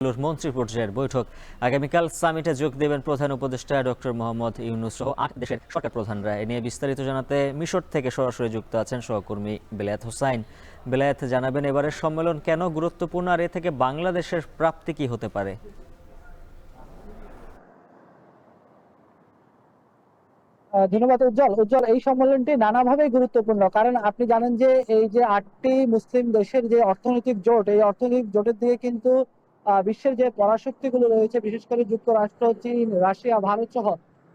মন্ত্রী পর্যায়ের বৈঠক। আগামীকাল সামিটে যোগ দেবেন প্রধান উপদেষ্টা ডক্টর মোহাম্মদ ইউনূস সহ ৮ দেশের সরকার প্রধানরা। এ নিয়ে বিস্তারিত জানাতে মিশর থেকে সরাসরি যুক্ত আছেন সহকর্মী বেলায়েত হোসাইন। বেলায়েত, জানাবেন এবারের সম্মেলন কেন গুরুত্বপূর্ণ, আর এ থেকে বাংলাদেশের প্রাপ্তি কি হতে পারে? ধন্যবাদ উজ্জ্বল। এই সম্মেলনটি নানাভাবে গুরুত্বপূর্ণ, কারণ আপনি জানেন যে এই যে ৮টি মুসলিম দেশের যে অর্থনৈতিক জোট, এই অর্থনৈতিক জোটের দিকে কিন্তু বিশ্বের যে পরাশক্তিগুলো রয়েছে, বিশেষ করে যুক্তরাষ্ট্র, চীন, রাশিয়া, ভারত সহ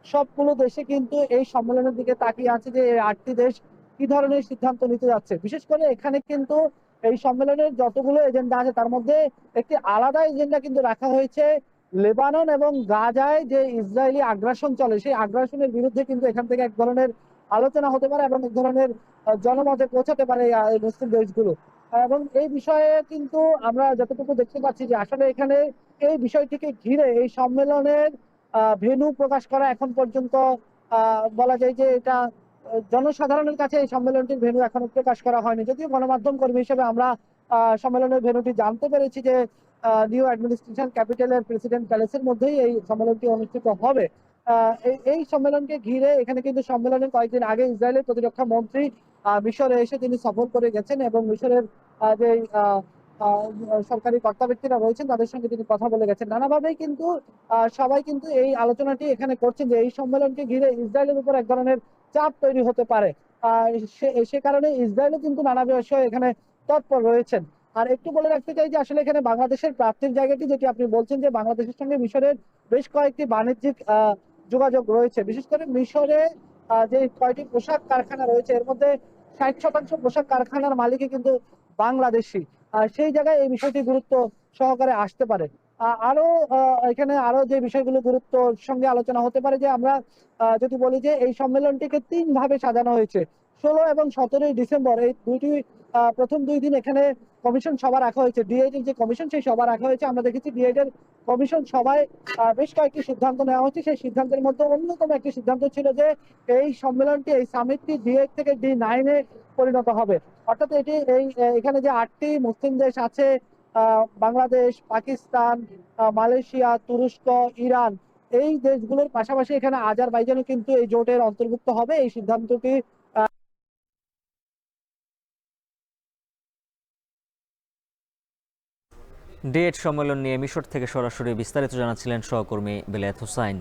সবগুলো দেশে কিন্তু এই সম্মেলনের দিকে তাকিয়ে আছে যে এই ৮টি দেশ কি ধরনের সিদ্ধান্ত নিতে যাচ্ছে। বিশেষ করে এখানে কিন্তু এই সম্মেলনের যতগুলো এজেন্ডা আছে তার মধ্যে একটি আলাদা এজেন্ডা কিন্তু রাখা হয়েছে লেবানন এবং গাজায় যে ইসরায়েলি আগ্রাসন চলে, সেই আগ্রাসনের বিরুদ্ধে কিন্তু এখান থেকে এক ধরনের আলোচনা হতে পারে এবং এক ধরনের জনমতে পৌঁছাতে পারে এই মুসলিম দেশগুলো। এবং এই বিষয়ে কিন্তু আমরা যতটুকু দেখতে পাচ্ছি যে আসলে এখানে এই বিষয়টিকে ঘিরে এই সম্মেলনের ভেন্যু প্রকাশ করা এখন পর্যন্ত বলা যায় যে এটা জনসাধারণের কাছে এই সম্মেলনটির ভেন্যু এখনো প্রকাশ করা হয়নি। যদিও গণমাধ্যম কর্মী হিসেবে আমরা সম্মেলনের ভেন্যুটি জানতে পেরেছি যে নিউ অ্যাডমিনিস্ট্রেশন ক্যাপিটালের প্রেসিডেন্ট প্যালেসের মধ্যেই এই সম্মেলনটি অনুষ্ঠিত হবে। এই সম্মেলনকে ঘিরে এখানে কিন্তু সম্মেলনের কয়েকদিন আগে ইসরায়েলের প্রতিরক্ষা মন্ত্রী মিশরে এসে তিনি সফর করে গেছেন এবং মিশরের যে সরকারি কর্তা ব্যক্তিরা রয়েছেন তাদের সঙ্গে তিনি কথা বলে গেছেন। নানাভাবেই কিন্তু সবাই কিন্তু এই আলোচনাটি এখানে করছেন যে এই সম্মেলনকে ঘিরে ইসরায়েলের উপর এক ধরনের চাপ তৈরি হতে পারে। সে কারণে ইসরায়েলও কিন্তু নানা বিষয়ে এখানে তৎপর রয়েছেন। আর একটু বলে রাখতে চাই যে আসলে এখানে বাংলাদেশের প্রাপ্তির জায়গাটি, যেটি আপনি বলছেন যে বাংলাদেশের সঙ্গে মিশরের বেশ কয়েকটি বাণিজ্যিক যোগাযোগ রয়েছে। বিশেষ করে মিশরে যে কয়টি পোশাক কারখানা রয়েছে এর মধ্যে ৬০% পোশাক কারখানার মালিকই কিন্তু বাংলাদেশি। সেই জায়গায় এই বিষয়টি গুরুত্ব সহকারে আসতে পারে। আরো এখানে আরো যে বিষয়গুলো গুরুত্বর সঙ্গে আলোচনা হতে পারে যে আমরা যদি বলি যে এই সম্মেলনটিকে ৩ ভাবে সাজানো হয়েছে। ১৬ এবং ১৭ই ডিসেম্বর এই দুইটি প্রথম ২ দিন এখানে কমিশন সভা রাখা হয়েছে। ডি8 এর যে কমিশন, সেই সভা রাখা হয়েছে। আমরা দেখেছি ডি8 এর কমিশন সভায় বেশ কয়েকটি সিদ্ধান্ত নেওয়া হচ্ছে। সেই সিদ্ধান্তের মধ্যে অন্যতম একটি সিদ্ধান্ত ছিল যে এই সম্মেলনটি, এই সামিটটি ডি8 থেকে ডি9 এ পরিণত হবে। অর্থাৎ এটি এখানে যে ৮টি মুসলিম দেশ আছে, বাংলাদেশ, পাকিস্তান, মালয়েশিয়া, তুরস্ক, ইরান, এই দেশগুলোর পাশাপাশি এখানে আজারবাইজানও কিন্তু এই জোটের অন্তর্ভুক্ত হবে। এই সিদ্ধান্তটি ডেট সম্মেলন নিয়ে মিশর থেকে সরাসরি বিস্তারিত জানাচ্ছিলেন সহকর্মী বেলায়েত হোসাইন।